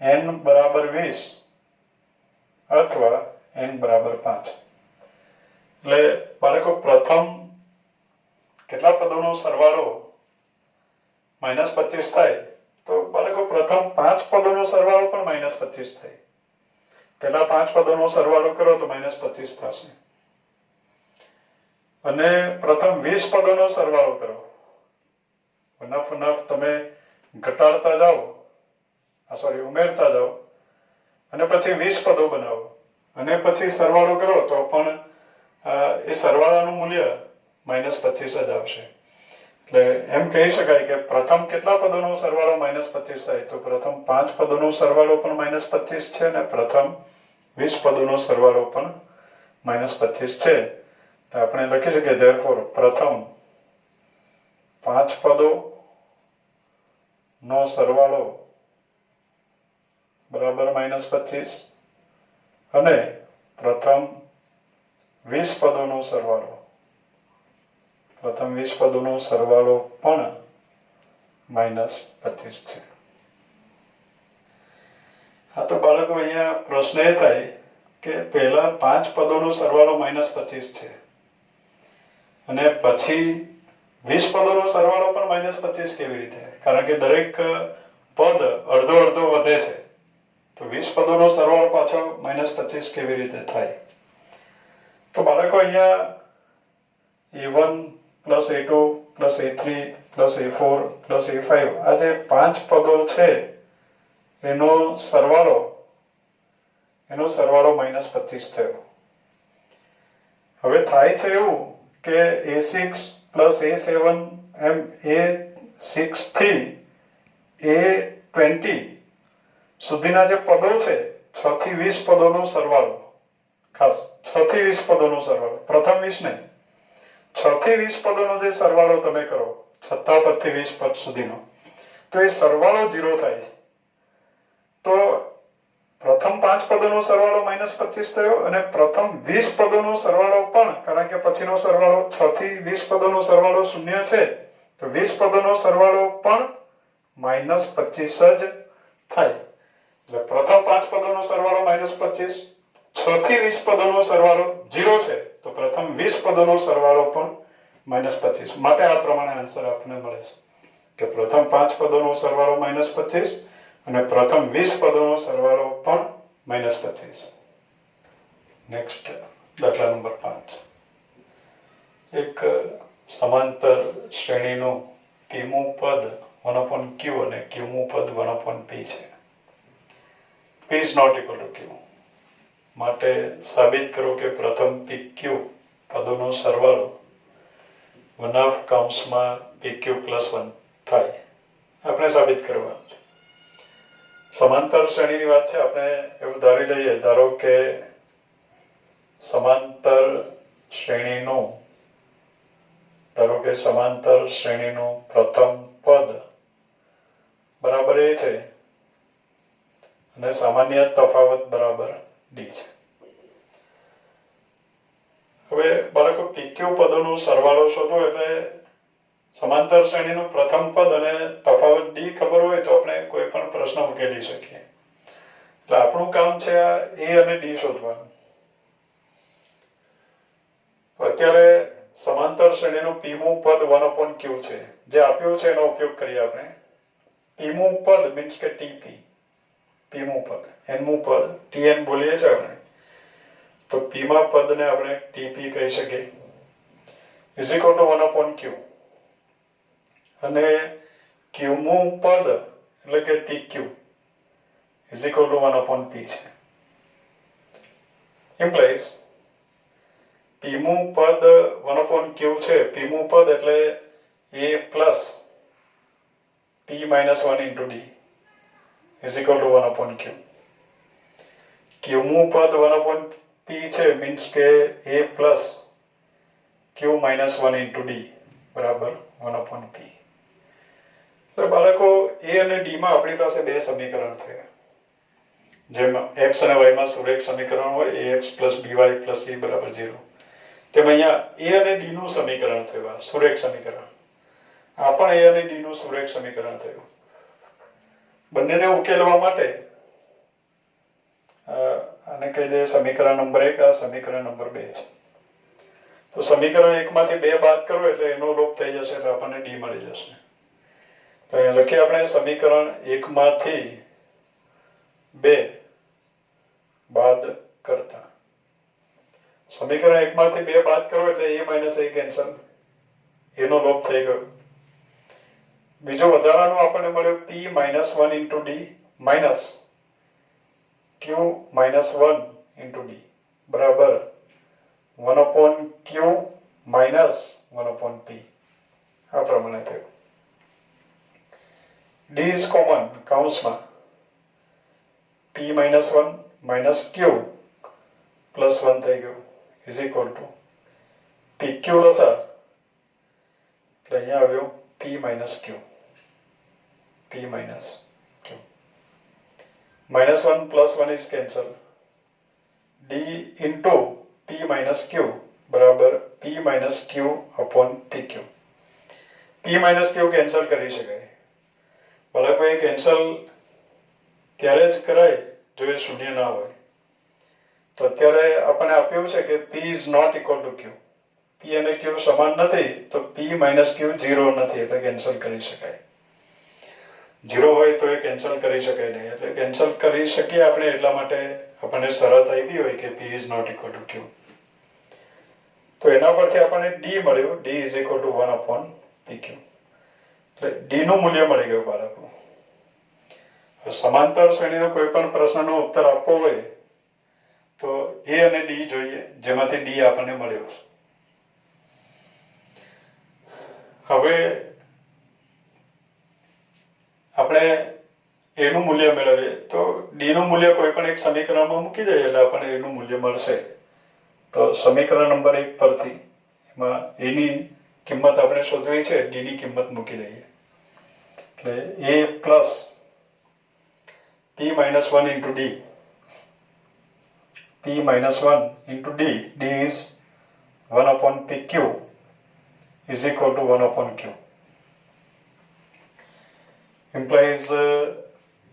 n બરાબર 20 અથવા n બરાબર 5. એટલે બાળકો પ્રથમ કેટલા પદોનો સરવાળો -25 થાય, તો બાળકો પ્રથમ 5 પદોનો સરવાળો પણ -25 થાય. પહેલા 5 પદોનો સરવાળો કરો તો -25 થશે, અને પ્રથમ 20 પદોનો સરવાળો કરો, તમે ઘટાડતા જાઓ, ઉમેરતા જાઓ અને પછી 20 પદો બનાવો અને પછી સરવાળો કરો તો પણ એ સરવાળાનું મૂલ્ય -25 જ આવશે. એટલે એમ કહી શકાય કે પ્રથમ કેટલા પદોનો સરવાળો -25 થાય, તો પ્રથમ 5 પદોનો સરવાળો પણ -25 છે અને પ્રથમ 20 પદોનો સરવાળો પણ -25 છે. તો આપણે લખી શકીએ therefore પ્રથમ 5 પદોનો સરવાળો બરાબર -25 અને પ્રથમ 20 પદોનો સરવાળો પણ -25 છે. હા, તો બાળકો અહીંયા પ્રશ્ન એ થાય કે પહેલા 5 પદોનો સરવાળો -25 છે અને પછી 20 પદોનો સરવાળો પણ -25 કેવી રીતે? કારણ કે દરેક પદ અડધો અડધો વધે છે, તો 20 પદોનો સરવાળો પાછો -25 કેવી રીતે થાય? તો બાળકો અહીંયા a1 + a2 + a3 + a4 + a5 આ જે 5 પદો છે એનો સરવાળો -25 થયો. હવે થાય છે એવું કે a6 + a7 એમ a6 થી a20 સુધીના જે પદો છે 6 થી 20 પદોનો સરવાળો, ખાસ 6 થી 20 પદોનો સરવાળો, પ્રથમ 20 નહીં, 6 થી 20 પદોનો જે સરવાળો તમે કરો, છઠ્ઠા પદથી 20 પદ સુધીનો, તો એ સરવાળો 0 થાય છે. તો પ્રથમ 5 પદોનો સરવાળો -25 થયો અને પ્રથમ 20 પદોનો સરવાળો પણ, કારણ કે પછીનો સરવાળો 6 થી 20 પદોનો સરવાળો 0 છે, તો 20 પદોનો સરવાળો પણ -25 જ થાય. એટલે પ્રથમ 5 પદોનો સરવાળો -25, 6 થી 20 પદોનો સરવાળો 0 છે, તો પ્રથમ 20 પદોનો સરવાળો પણ -25. માટે આ પ્રમાણે આન્સર આપણને મળે છે કે પ્રથમ 5 પદોનો સરવાળો -25 અને પ્રથમ 20 પદોનો સરવાળો પણ -25. નેક્સ્ટ દાખલા નંબર 5. એક સમાંતર શ્રેણીનું pમું પદ 1/q અને qમું પદ 1/p છે. p is not equal to q. માટે સાબિત કરો કે પ્રથમ pq પદોનો સરવાળો 1/(pq + 1) થાય. આપણે સાબિત કરવાનું છે. સમાંતર શ્રેણીની વાત છે, આપણે એવું ધારી લઈએ, ધારો કે સમાંતર શ્રેણીનું પ્રથમ પદ બરાબર a છે અને સામાન્ય તફાવત બરાબર d છે. હવે બાળકો pq પદોનો સરવાળો શોધો એટલે સમાંતર શ્રેણીનું પ્રથમ પદ અને તફાવત d ખબર હોય તો આપણે કોઈ પણ પ્રશ્ન ઉકેલી શકીએ. એટલે આપણું કામ છે આ a અને d શોધવાનું. અત્યારે સમાંતર શ્રેણીનું pમું પદ 1/q છે, જે આપ્યું છે એનો ઉપયોગ કરીએ આપણે. pમું પદ મીન્સ કે tp, pમું પદ, nમું પદ tn બોલીએ છીએ આપણે, તો pમાં પદને આપણે tp કહી શકીએ, = 1/q. અને qમું પદ એટલે કે tq = 1/p છે. ઇમ્પ્લાઇઝ pમું પદ 1/q છે, pમું પદ એટલે a plus p minus 1 into d is equal to 1/q. qમું પદ 1/p છે, મીન્સ કે a plus q minus 1 into d બરાબર 1/p. તો બાળકો a અને d માં આપણી પાસે બે સમીકરણ થયા. જેમ x અને y માં સુરેખ સમીકરણ હોય ax plus by plus c બરાબર 0, તેમ અહીંયા a અને d નું સમીકરણ થયું, સુરેખ સમીકરણ. આ પણ a અને d નું સુરેખ સમીકરણ થયું. બંનેને ઉકેલવા માટે આને કહી દે સમીકરણ નંબર 1, આ સમીકરણ નંબર 2 છે. તો સમીકરણ 1 માંથી 2 બાદ કરો એટલે એનો લોપ થઈ જશે, એટલે આપણને d મળી જશે. તો અહીંયા લખીએ આપણે સમીકરણ 1 માંથી 2 બાદ કરતા. સમીકરણ 1 માંથી 2 બાદ કરો એટલે a - a કેન્સલ, એનો લોપ થઈ ગયો. બીજો વધારાનો આપણને મળ્યો p - 1 into d minus q - 1 into d બરાબર 1/q minus 1/p. આ પ્રમાણે થયું. d is common, કૌંસમાં p - 1 minus q પ્લસ 1 થઈ ગયું ઇઝ ઇક્વલ ટુ PQ લસા એટલે અહીંયા આવ્યો P minus Q. P minus Q. Minus 1 plus 1 is cancel. D into P minus Q બરાબર P minus Q upon PQ. P minus Q cancel કરી શકાય. ભલે કોઈ કેન્સલ ત્યારે જ કરાય જો એ શૂન્ય ના હોય. તો અત્યારે આપણને આપ્યું છે કે P is not equal to Q. P અને Q સમાન નથી તો P minus Q 0 નથી એટલે કેન્સલ કરી શકાય. 0 હોય તો એ કેન્સલ કરી શકાય નહીં એટલે કેન્સલ કરી શકીએ આપણે એટલા માટે આપણને શરત આપી હોય કે P is not equal to Q. તો એના પરથી આપણને D મળ્યું D is equal to 1 upon PQ. એટલે D નું મૂલ્ય મળી ગયું બાળકો. સમાંતર શ્રેણીનો કોઈ પણ પ્રશ્નનો ઉત્તર આપવો હોય તો A અને D જોઈએ જેમાંથી D આપણને મળ્યો. હવે આપણે A નું મૂલ્ય મેળવીએ તો D નું મૂલ્ય કોઈ પણ એક સમીકરણમાં મૂકી દઈએ એટલે આપણને A નું મૂલ્ય મળશે. તો સમીકરણ નંબર 1 પરથી એમાં A ની કિંમત આપણે શોધવી છે D ની કિંમત મૂકી દઈએ. એટલે A plus P minus 1 into D. P minus 1 into D. D is 1 upon PQ is equal to 1 upon Q. Implies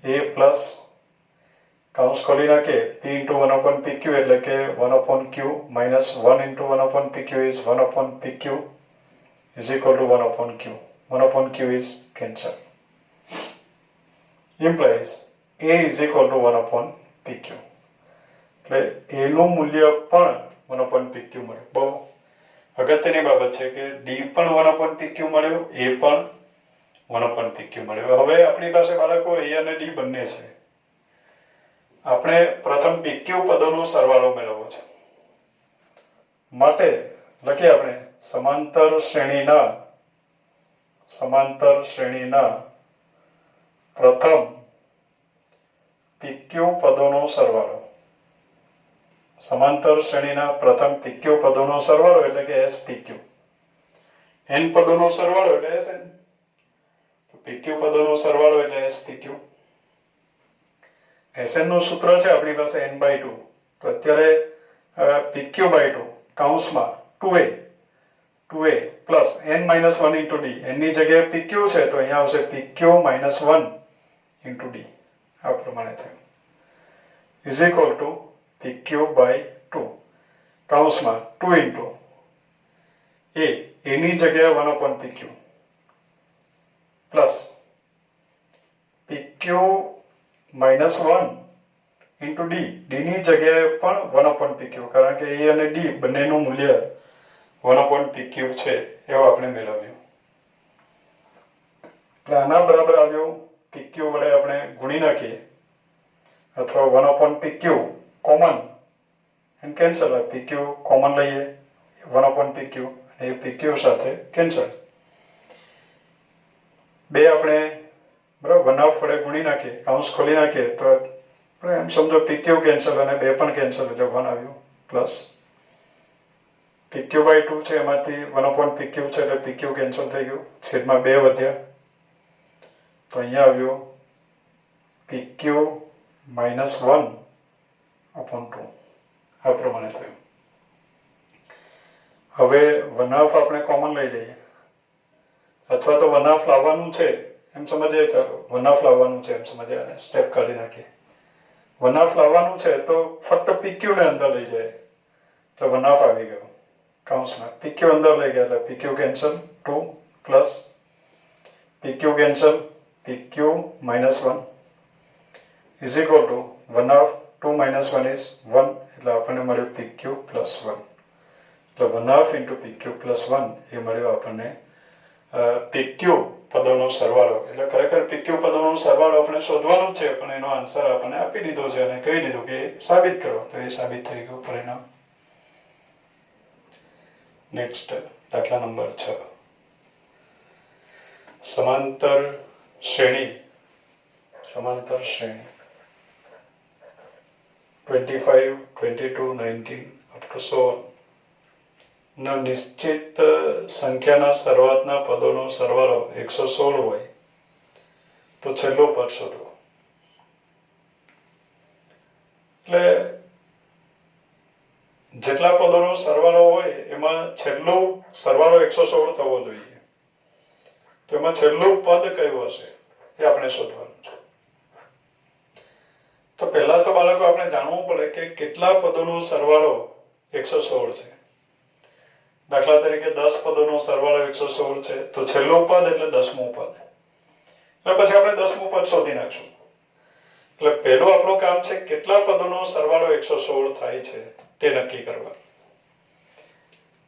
A plus કૌંસ ખોલી નાખે P into 1 upon PQ એટલે કે 1 upon Q minus 1 into 1 upon PQ is 1 upon PQ is equal to 1 upon Q. 1 upon Q is cancel. Implies A is equal to 1 upon PQ. એટલે A નું મૂલ્ય પણ 1 upon PQ મળ્યું. બહુ અગત્યની બાબત છે કે D પણ 1 upon PQ મળ્યું A પણ 1 upon PQ મળ્યું. હવે આપણી પાસે બાળકો A અને D બંને છે. આપણે પ્રથમ PQ પદોનો સરવાળો મેળવવો છે. માટે લખીએ આપણે સમાંતર શ્રેણીના પ્રથમ PQ પદોનો સરવાળો. સમાંતર શ્રેણીના પ્રથમ PQ પદોનો સરવાળો એટલે કે SPQ. n પદોનો સરવાળો એટલે SN. PQ પદોનો સરવાળો એટલે SPQ. SN નું સૂત્ર છે આપણી પાસે n/2. તો અત્યારે PQ by 2 કૌંસમાં 2a plus n minus 1 into D. n ની જગ્યાએ PQ છે તો અહીંયા આવશે PQ minus 1 into D. આ પ્રમાણે થયું. is equal to PQ by 2 કૌંસમાં 2 into a ની જગ્યાએ 1 upon PQ plus PQ minus 1 into D. D ની જગ્યાએ પણ 1 upon PQ કારણ કે A અને D બંનેનું મૂલ્ય 1 upon PQ છે એવું આપણે મેળવ્યું. એટલે આના બરાબર આવ્યું PQ વડે આપણે ગુણી નાખીએ અથવા 1 upon PQ common and cancel. PQ common લઈએ 1 upon PQ અને PQ સાથે કેન્સલ. બે આપણે બરાબર 1/2 વડે ગુણી નાખીએ કૌંસ ખોલી નાખીએ તો એમ સમજો PQ કેન્સલ અને બે પણ કેન્સલ એટલે 1 આવ્યું પ્લસ PQ by 2 છે એમાંથી 1 upon PQ છે એટલે PQ કેન્સલ થઈ ગયું છેદમાં 2 વધ્યા તો અહીંયા આવ્યું PQ minus 1 upon 2 આ પ્રમાણે થયું. હવે 1/2 આપણે કોમન લઈ લઈએ અથવા તો 1/2 લાવવાનું છે એમ સમજીએ. ચાલો 1/2 લાવવાનું છે એમ સમજીએ અને સ્ટેપ કાઢી નાખીએ. 1/2 લાવવાનું છે તો ફક્ત PQ ને અંદર લઈ જાય એટલે 1/2 આવી ગયો કૌંસમાં. PQ અંદર લઈ ગયા એટલે PQ cancel 2 plus PQ cancel PQ minus 1 is equal to 1/2 2 minus 1 is 1 એટલે આપણને મળ્યું PQ plus 1. એટલે 1/2 into PQ plus 1 એ મળ્યો આપણને PQ પદોનો સરવાળો. એટલે ખરેખર PQ પદોનો સરવાળો આપણે શોધવાનો છે પણ એનો આન્સર આપણને આપી દીધો છે અને કહી દીધું કે સાબિત કરો તો એ સાબિત થઈ ગયું પરિણામ. નેક્સ્ટ દાખલા નંબર 6. સમાંતર શ્રેણી 25, 22, 19 up to so on ના નિશ્ચિત સંખ્યાના શરૂઆતના પદોનો સરવાળો 116 હોય તો છેલ્લો પદ શોધો. એટલે જેટલા પદોનો સરવાળો હોય એમાં છેલ્લો સરવાળો 116 થવો જોઈએ. તો એમાં છેલ્લું પદ કયું હશે એ આપણે શોધવાનું છે. તો પહેલા તો બાળકો આપણે જાણવું પડે કે કેટલા પદોનો સરવાળો 116 છે. દાખલા તરીકે 10 પદોનો સરવાળો 116 છે તો છેલ્લું પદ એટલે 10મું પદ. એટલે પછી આપણે 10મું પદ શોધી નાખશું. એટલે પહેલું આપણું કામ છે કેટલા પદોનો સરવાળો 116 થાય છે તે નક્કી કરવા.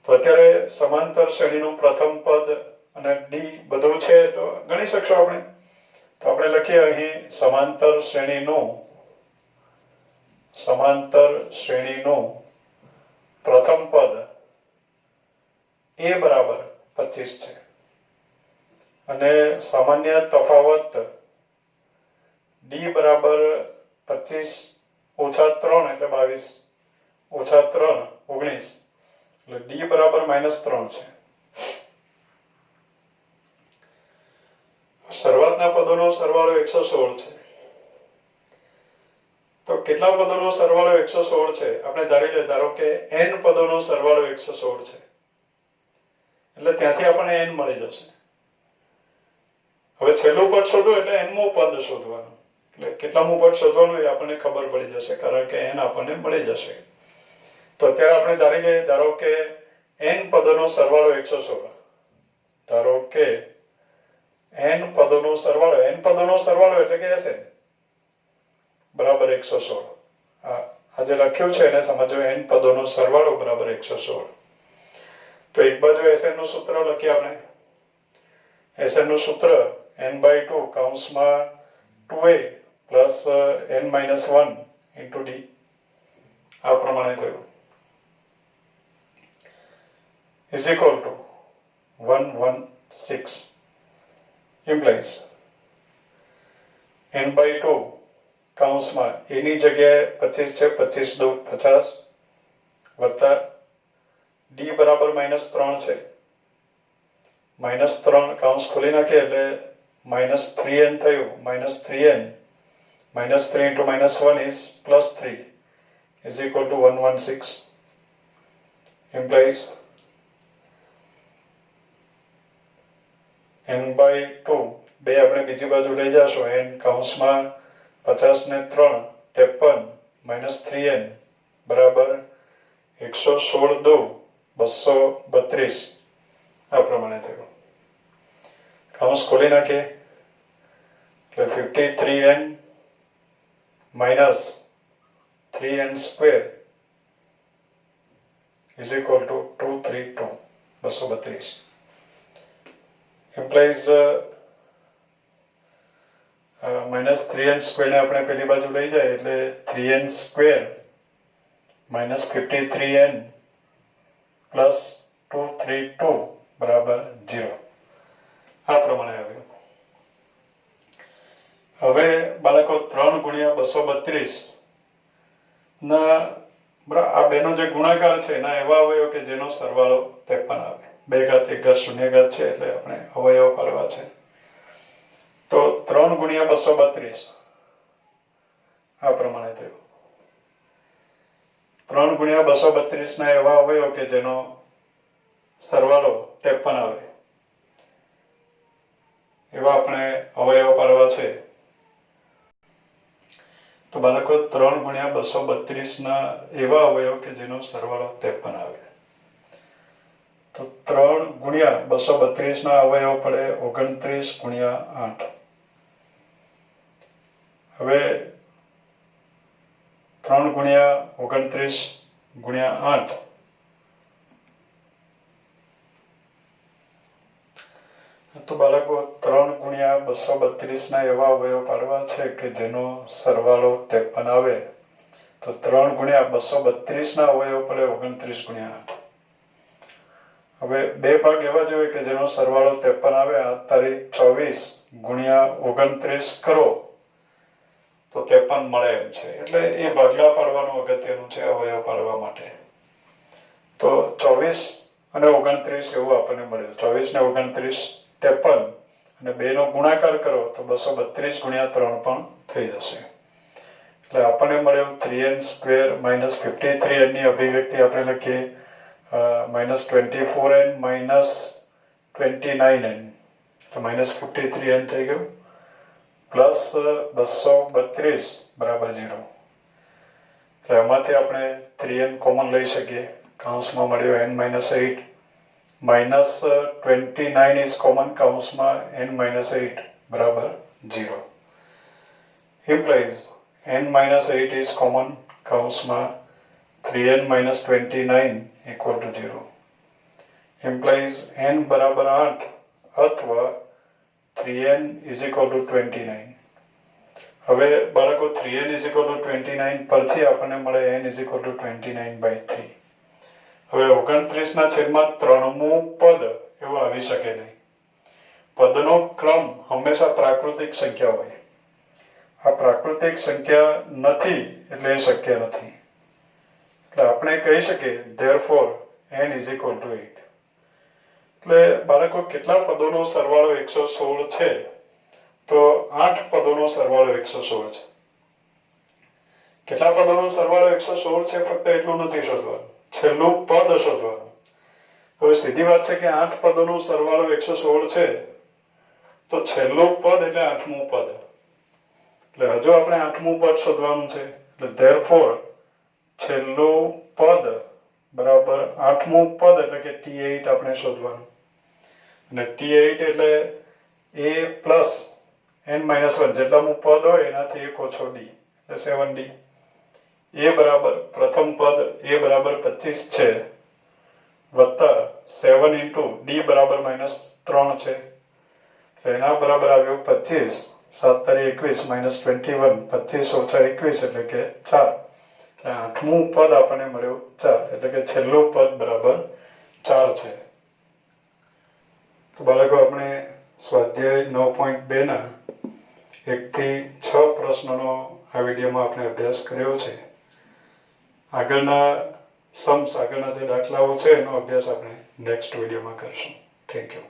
તો અત્યારે સમાંતર શ્રેણીનું પ્રથમ પદ અને ડી બધું છે તો ગણી શકશો આપણે. તો આપણે લખીએ અહીં સમાંતર શ્રેણીનું પ્રથમ પદ a બરાબર 25 છે અને સામાન્ય તફાવત d બરાબર 25 ઓછા 3 એટલે 22 ઓછા 3 19 એટલે d બરાબર -3 છે. શરૂઆતના પદોનો સરવાળો 116 છે. તો કેટલા પદોનો સરવાળો 116 છે આપણે ધારી લઈએ. ધારો કે n પદોનો સરવાળો 116 છે એટલે ત્યાંથી આપણને n મળી જશે. હવે છેલ્લું પદ શોધવું એટલે nમું પદ શોધવાનું. એટલે કેટલામું પદ શોધવાનું એ આપણને ખબર પડી જશે કારણ કે n આપણને મળી જશે. તો અત્યારે આપણે ધારી લઈએ ધારો કે n પદોનો સરવાળો 116. ધારો કે n પદોનો સરવાળો એટલે કે Sn બરાબર 116. આ જે લખ્યું છે એને સમજો. n પદોનો સરવાળો બરાબર 116. તો એક બાજુ Sn નું સૂત્ર લખીએ આપણે. Sn નું સૂત્ર n/2 કૌંસમાં 2a plus n-1 into d આ પ્રમાણે થયું is equal to 116 implies n/2 કૌંસમાં a ની જગ્યાએ 25 છે 25 દો 50 વત્તા d બરાબર -3 છે. -3 કૌંસ ખોલી નાખીએ એટલે -3n થયું. -3n -3 into -1 is +3 is equal to 116 implies n/2 બે આપણે બીજી બાજુ લઈ જશું. n કૌંસમાં 50 ને 3 53 -3n બરાબર 116 દો 232 આ પ્રમાણે થયું. કૌંસ ખોલી નાખીએ એટલે 53n -3n² is equal to 232 232 implies -3n² ને આપણે પેલી બાજુ લઈ જાય એટલે 3n² -53n પ્લસ 232 બરાબર 0 આ પ્રમાણે આવ્યું. હવે બાળકો 3 ગુણ્યા 232 ના આ બેનો જે ગુણાકાર છે એના એવા અવયવ કે જેનો સરવાળો 53 આવે. 2 ઘાત 1 ઘાત 0 ઘાત છે એટલે આપણે અવયવ પાડવા છે. તો 3 ગુણ્યા 232 આ પ્રમાણે થયું. 3 ગુણ્યા 232 ના એવા અવયવ કે જેનો સરવાળો 53 આવે એવા આપણે અવયવ પાડવા છે. તો બાળકો 3 ગુણ્યા 232 ના એવા અવયવ કે જેનો સરવાળો 53 આવે. તો 3 ગુણ્યા 232 ના અવયવ પડે 29 ગુણ્યા 8. હવે 3 ગુણ્યા 29 ગુણ્યા 8 તો બાળકો 3 ગુણ્યા 232 ના એવા અવયવ પાડવા છે કે જેનો સરવાળો 53 આવે. તો 3 ગુણ્યા 232 ના અવયવ પડે 29 ગુણ્યા 8. હવે બે ભાગ એવા જોઈએ કે જેનો સરવાળો 53 આવે. 8 તારીખ 24 ગુણ્યા 29 કરો તો 53 મળે એમ છે. એટલે એ ભાગલા પાડવાનું અગત્યનું છે અવયવ પાડવા માટે. તો 24 અને 29 એવું આપણને મળ્યું. 24 ને 29 53 અને 2 નો ગુણાકાર કરો તો 232 ગુણ્યા 3 પણ થઈ જશે. એટલે આપણને મળ્યું 3n² - 53n ની અભિવ્યક્તિ આપણે લખીએ -24n - 29n એટલે -53n થઈ ગયું પ્લસ 232 બરાબર 0. એટલે એમાંથી આપણે 3n કોમન લઈ શકીએ. કૌંસમાં મળ્યો n - 8 -29 is common કૌંસમાં n - 8 બરાબર 0. implies n - 8 is common કૌંસમાં 3n - 29 equal to 0. implies n બરાબર 8 અથવા 3n is equal to 29. હવે બાળકો 3n is equal to 29 પરથી આપણને મળે n is equal to 29/3. હવે 29 ના છેદમાં 3મું પદ એવું આવી શકે નહીં. પદનો ક્રમ હંમેશા પ્રાકૃતિક સંખ્યા હોય. આ પ્રાકૃતિક સંખ્યા નથી એટલે એ શક્ય નથી. એટલે આપણે કહી શકીએ therefore n is equal to 8. એટલે બાળકો કેટલા પદોનો સરવાળો 116 છે? તો 8 પદોનો સરવાળો 116 છે. કેટલા પદોનો સરવાળો 116 છે? ફક્ત એટલું નથી શોધવાનું, છેલ્લું પદ શોધવાનું. હવે સીધી વાત છે કે 8 પદોનો સરવાળો 116 છે તો છેલ્લું પદ એટલે 8મું પદ. એટલે હજુ આપણે 8મું પદ શોધવાનું છે. એટલે therefore છેલ્લું પદ બરાબર 8મું પદ એટલે કે T8 આપણે શોધવાનું. અને T8 એટલે a પ્લસ n - 1 જેટલાનું પદ હોય એનાથી એક ઓછો d એટલે 7d. a બરાબર પ્રથમ પદ a બરાબર 25 છે વત્તા 7 into d બરાબર -3 છે. એટલે એના બરાબર આવ્યો 25. 7 * 21 - 21 25 - 21 એટલે કે 4. એટલે 8મું પદ આપણને મળ્યું 4 એટલે કે છેલ્લું પદ બરાબર 4 છે. તો બાળકો આપણે સ્વાધ્યાય 9.2 ના 1 થી 6 પ્રશ્નોનો આ વિડીયોમાં આપણે અભ્યાસ કર્યો છે. આગળના આગળના જે દાખલાઓ છે એનો અભ્યાસ આપણે નેક્સ્ટ વિડીયોમાં કરશું. Thank you.